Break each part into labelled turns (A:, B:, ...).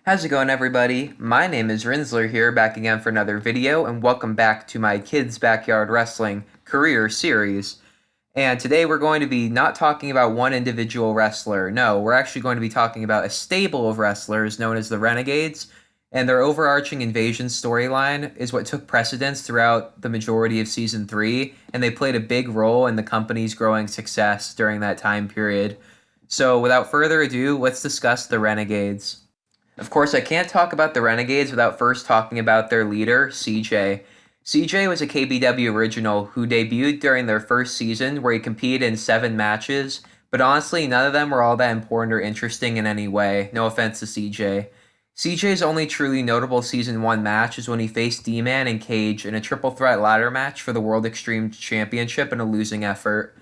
A: How's it going, everybody? My name is Rinzler here, back again for another video, and welcome back to my Kids Backyard Wrestling Career series. And today we're going to be not talking about one individual wrestler. No, we're actually going to be talking about a stable of wrestlers known as the Renegades, and their overarching invasion storyline is what took precedence throughout the majority of Season 3, and they played a big role in the company's growing success during that time period. So without further ado, let's discuss the Renegades. Of course, I can't talk about the Renegades without first talking about their leader, CJ. CJ was a KBW original who debuted during their first season where he competed in 7 matches, but honestly, none of them were all that important or interesting in any way, no offense to CJ. CJ's only truly notable Season 1 match is when he faced D-Man and Cage in a triple threat ladder match for the World Extreme Championship in a losing effort.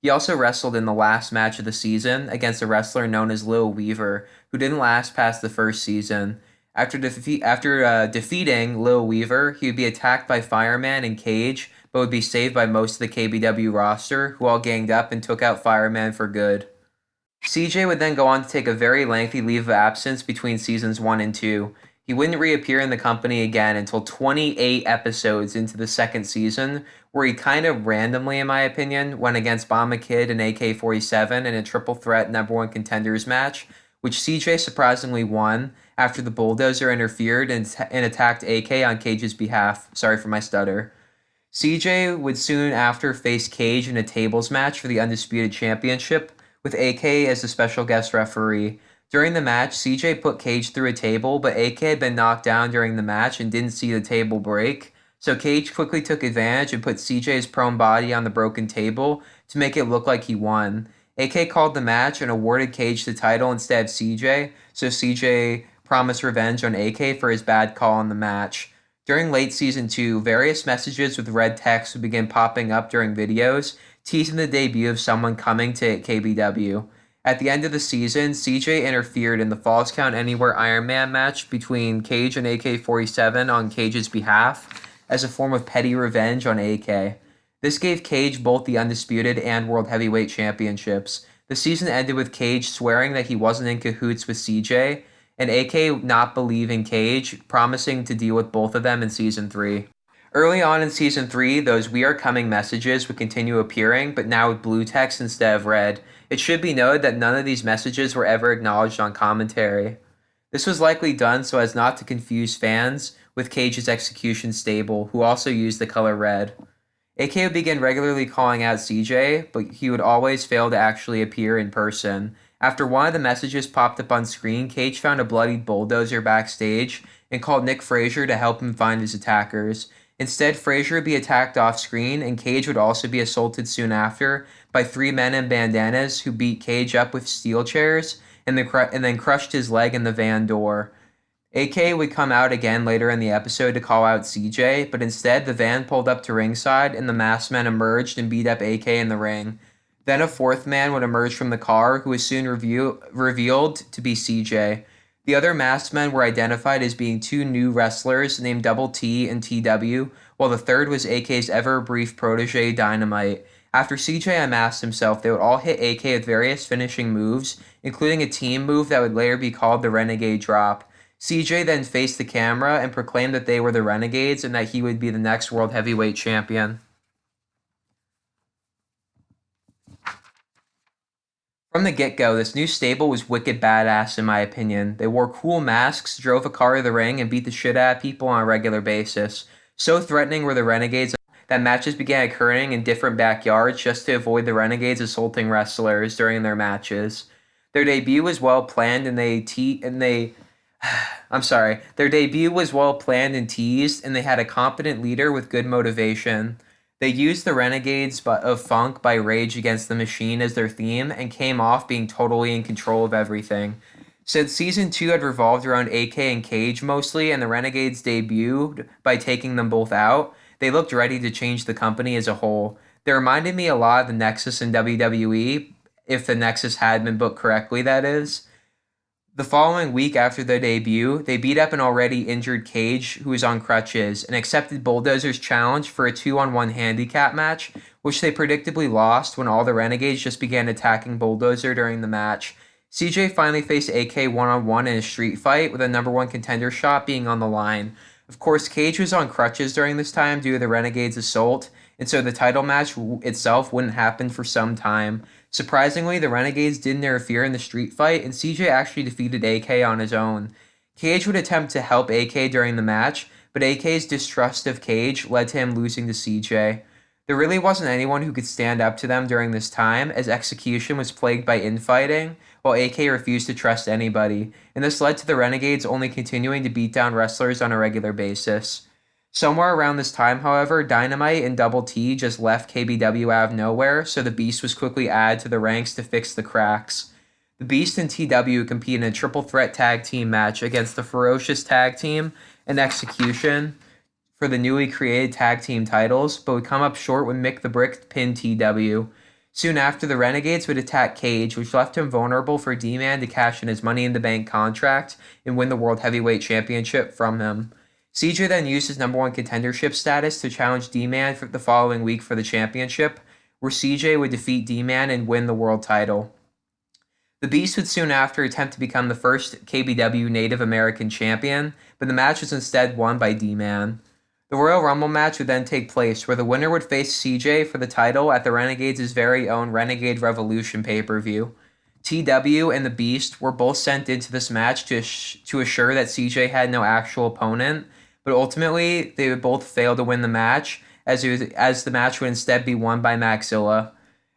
A: He also wrestled in the last match of the season against a wrestler known as Lil Weaver, who didn't last past the first season. After defeating Lil Weaver, he would be attacked by Fireman and Cage, but would be saved by most of the KBW roster, who all ganged up and took out Fireman for good. CJ would then go on to take a very lengthy leave of absence between seasons 1 and 2. He wouldn't reappear in the company again until 28 episodes into the second season, where he kind of randomly, in my opinion, went against Bomba Kid and AK-47 in a triple threat #1 contenders match, which CJ surprisingly won after the Bulldozer interfered and attacked AK on Cage's behalf. Sorry for my stutter. CJ would soon after face Cage in a tables match for the Undisputed Championship, with AK as the special guest referee. During the match, CJ put Cage through a table, but AK had been knocked down during the match and didn't see the table break, so Cage quickly took advantage and put CJ's prone body on the broken table to make it look like he won. AK called the match and awarded Cage the title instead of CJ, so CJ promised revenge on AK for his bad call in the match. During late Season 2, various messages with red text would begin popping up during videos, teasing the debut of someone coming to KBW. At the end of the season, CJ interfered in the Falls Count Anywhere Iron Man match between Cage and AK-47 on Cage's behalf as a form of petty revenge on AK. This gave Cage both the Undisputed and World Heavyweight Championships. The season ended with Cage swearing that he wasn't in cahoots with CJ, and AK not believing Cage, promising to deal with both of them in Season 3. Early on in Season 3, those "We Are Coming" messages would continue appearing, but now with blue text instead of red. It should be noted that none of these messages were ever acknowledged on commentary. This was likely done so as not to confuse fans with Cage's execution stable, who also used the color red. AK would begin regularly calling out CJ, but he would always fail to actually appear in person. After one of the messages popped up on screen, Cage found a bloodied Bulldozer backstage and called Nick Frazier to help him find his attackers. Instead, Frazier would be attacked off-screen, and Cage would also be assaulted soon after by 3 men in bandanas who beat Cage up with steel chairs and then crushed his leg in the van door. AK would come out again later in the episode to call out CJ, but instead the van pulled up to ringside and the masked men emerged and beat up AK in the ring. Then a 4th man would emerge from the car, who was soon revealed to be CJ. The other masked men were identified as being 2 new wrestlers named Double T and TW, while the third was AK's ever-brief protege, Dynamite. After CJ unmasked himself, they would all hit AK with various finishing moves, including a team move that would later be called the Renegade Drop. CJ then faced the camera and proclaimed that they were the Renegades and that he would be the next World Heavyweight Champion. From the get-go, this new stable was wicked badass in my opinion. They wore cool masks, drove a car to the ring, and beat the shit out of people on a regular basis. So threatening were the Renegades that matches began occurring in different backyards just to avoid the Renegades assaulting wrestlers during their matches. Their debut was well planned and Their debut was well planned and teased, and they had a competent leader with good motivation. They used the Renegades of Funk by Rage Against the Machine as their theme and came off being totally in control of everything. Since Season 2 had revolved around AK and Cage mostly, and the Renegades debuted by taking them both out, they looked ready to change the company as a whole. They reminded me a lot of the Nexus in WWE, if the Nexus had been booked correctly, that is. The following week after their debut, they beat up an already injured Cage who was on crutches and accepted Bulldozer's challenge for a 2-on-1 handicap match, which they predictably lost when all the Renegades just began attacking Bulldozer during the match. CJ finally faced AK one-on-one in a street fight, with a number one contender shot being on the line. Of course, Cage was on crutches during this time due to the Renegades' assault, and so the title match itself wouldn't happen for some time. Surprisingly, the Renegades didn't interfere in the street fight, and CJ actually defeated AK on his own. Cage would attempt to help AK during the match, but AK's distrust of Cage led to him losing to CJ. There really wasn't anyone who could stand up to them during this time, as Execution was plagued by infighting, while AK refused to trust anybody, and this led to the Renegades only continuing to beat down wrestlers on a regular basis. Somewhere around this time, however, Dynamite and Double T just left KBW out of nowhere, so the Beast was quickly added to the ranks to fix the cracks. The Beast and TW compete in a triple threat tag team match against the Ferocious Tag Team and Execution for the newly created tag team titles, but would come up short when Mick the Brick pinned TW. Soon after, the Renegades would attack Cage, which left him vulnerable for D-Man to cash in his Money in the Bank contract and win the World Heavyweight Championship from him. CJ then used his number one contendership status to challenge D-Man for the following week for the championship, where CJ would defeat D-Man and win the world title. The Beast would soon after attempt to become the first KBW Native American champion, but the match was instead won by D-Man. The Royal Rumble match would then take place, where the winner would face CJ for the title at the Renegades' very own Renegade Revolution pay-per-view. TW and the Beast were both sent into this match to assure that CJ had no actual opponent, but ultimately they would both fail to win the match, as the match would instead be won by Maxilla.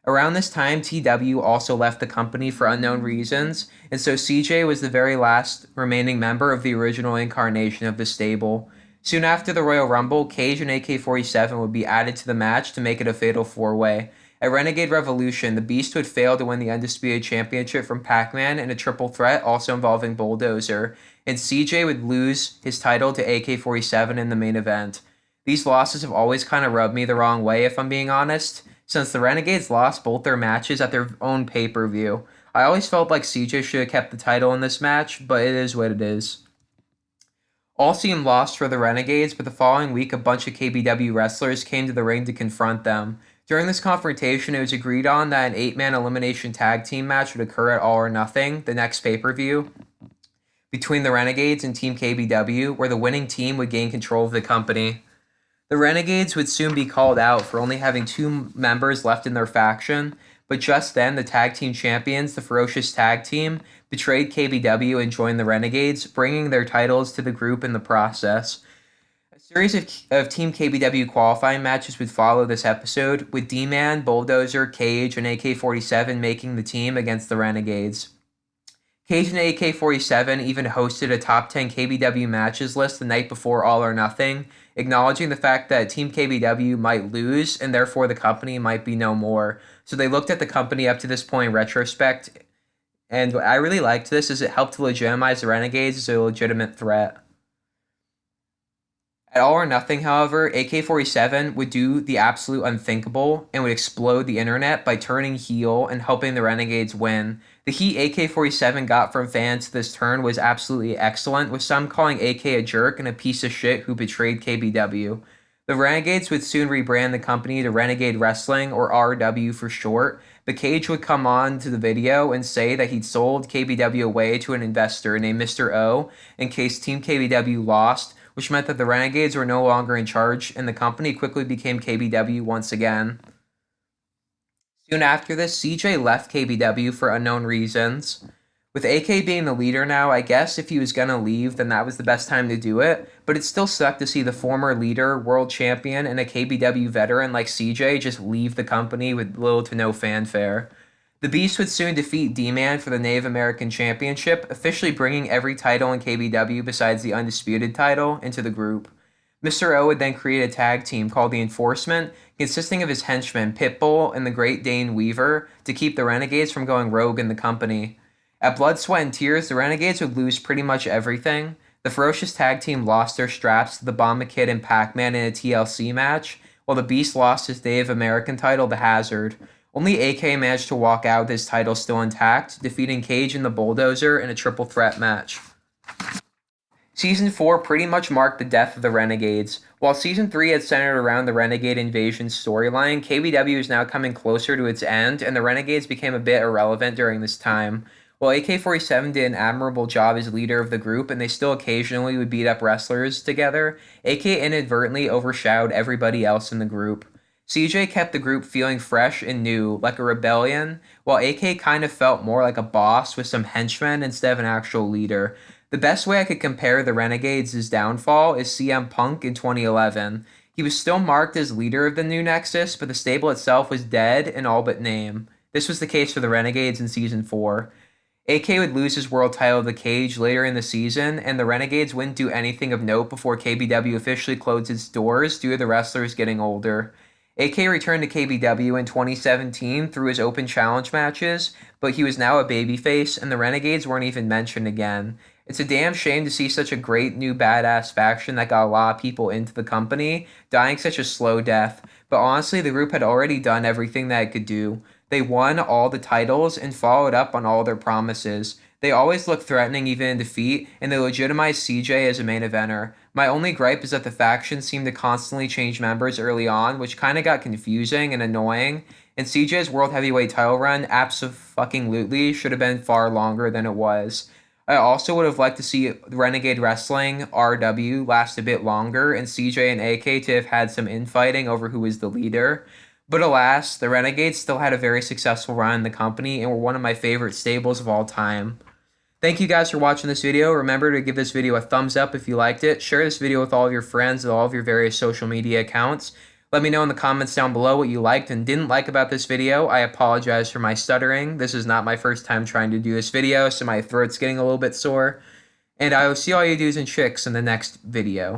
A: Around this time, TW also left the company for unknown reasons, and so CJ was the very last remaining member of the original incarnation of the stable. Soon after the Royal Rumble, Cage and AK-47 would be added to the match to make it a fatal four-way. At Renegade Revolution, the Beast would fail to win the Undisputed Championship from Pac-Man in a triple threat also involving Bulldozer, and CJ would lose his title to AK-47 in the main event. These losses have always kind of rubbed me the wrong way, if I'm being honest, since the Renegades lost both their matches at their own pay-per-view. I always felt like CJ should have kept the title in this match, but it is what it is. All seemed lost for the Renegades, but the following week a bunch of KBW wrestlers came to the ring to confront them. During this confrontation, it was agreed on that an 8-man elimination tag team match would occur at All or Nothing, the next pay-per-view, between the Renegades and Team KBW, where the winning team would gain control of the company. The Renegades would soon be called out for only having 2 members left in their faction, but just then the tag team champions, the Ferocious Tag Team, betrayed KBW and joined the Renegades, bringing their titles to the group in the process. A series of Team KBW qualifying matches would follow this episode, with D-Man, Bulldozer, Cage, and AK-47 making the team against the Renegades. Cage and AK-47 even hosted a top 10 KBW matches list the night before All or Nothing, acknowledging the fact that Team KBW might lose and therefore the company might be no more. So they looked at the company up to this point in retrospect, and what I really liked this is it helped to legitimize the Renegades as a legitimate threat. At All or Nothing, however, AK-47 would do the absolute unthinkable and would explode the internet by turning heel and helping the Renegades win. The heat AK-47 got from fans this turn was absolutely excellent, with some calling AK a jerk and a piece of shit who betrayed KBW. The Renegades would soon rebrand the company to Renegade Wrestling, or RW for short, but Cage would come on to the video and say that he'd sold KBW away to an investor named Mr. O in case Team KBW lost, which meant that the Renegades were no longer in charge, and the company quickly became KBW once again. Soon after this, CJ left KBW for unknown reasons. With AK being the leader now, I guess if he was gonna leave, then that was the best time to do it, but it still sucked to see the former leader, world champion, and a KBW veteran like CJ just leave the company with little to no fanfare. The Beast would soon defeat D-Man for the Native American Championship, officially bringing every title in KBW besides the Undisputed title into the group. Mr. O would then create a tag team called the Enforcement, consisting of his henchmen Pitbull and the Great Dane Weaver, to keep the Renegades from going rogue in the company. At Blood, Sweat, and Tears, the Renegades would lose pretty much everything. The Ferocious Tag Team lost their straps to the Bomba Kid and Pac-Man in a TLC match, while the Beast lost his Native American title to Hazard. Only AK managed to walk out with his title still intact, defeating Cage and the Bulldozer in a triple threat match. Season 4 pretty much marked the death of the Renegades. While Season 3 had centered around the Renegade Invasion storyline, KBW is now coming closer to its end, and the Renegades became a bit irrelevant during this time. Well, AK-47 did an admirable job as leader of the group, and they still occasionally would beat up wrestlers together. AK inadvertently overshadowed everybody else in the group. CJ kept the group feeling fresh and new, like a rebellion, while AK kind of felt more like a boss with some henchmen instead of an actual leader. The best way I could compare the Renegades' downfall is CM Punk in 2011. He was still marked as leader of the new Nexus, but the stable itself was dead in all but name. This was the case for the Renegades in Season 4. AK would lose his world title of the Cage later in the season, and the Renegades wouldn't do anything of note before KBW officially closed its doors due to the wrestlers getting older. AK returned to KBW in 2017 through his open challenge matches, but he was now a babyface, and the Renegades weren't even mentioned again. It's a damn shame to see such a great new badass faction that got a lot of people into the company dying such a slow death, but honestly, the group had already done everything that it could do. They won all the titles and followed up on all their promises. They always looked threatening even in defeat, and they legitimized CJ as a main eventer. My only gripe is that the faction seemed to constantly change members early on, which kind of got confusing and annoying, and CJ's World Heavyweight title run abso-fucking-lutely should have been far longer than it was. I also would have liked to see Renegade Wrestling, RW, last a bit longer, and CJ and AK to have had some infighting over who was the leader. But alas, the Renegades still had a very successful run in the company and were one of my favorite stables of all time. Thank you guys for watching this video. Remember to give this video a thumbs up if you liked it. Share this video with all of your friends and all of your various social media accounts. Let me know in the comments down below what you liked and didn't like about this video. I apologize for my stuttering. This is not my first time trying to do this video, so my throat's getting a little bit sore. And I will see all you dudes and chicks in the next video.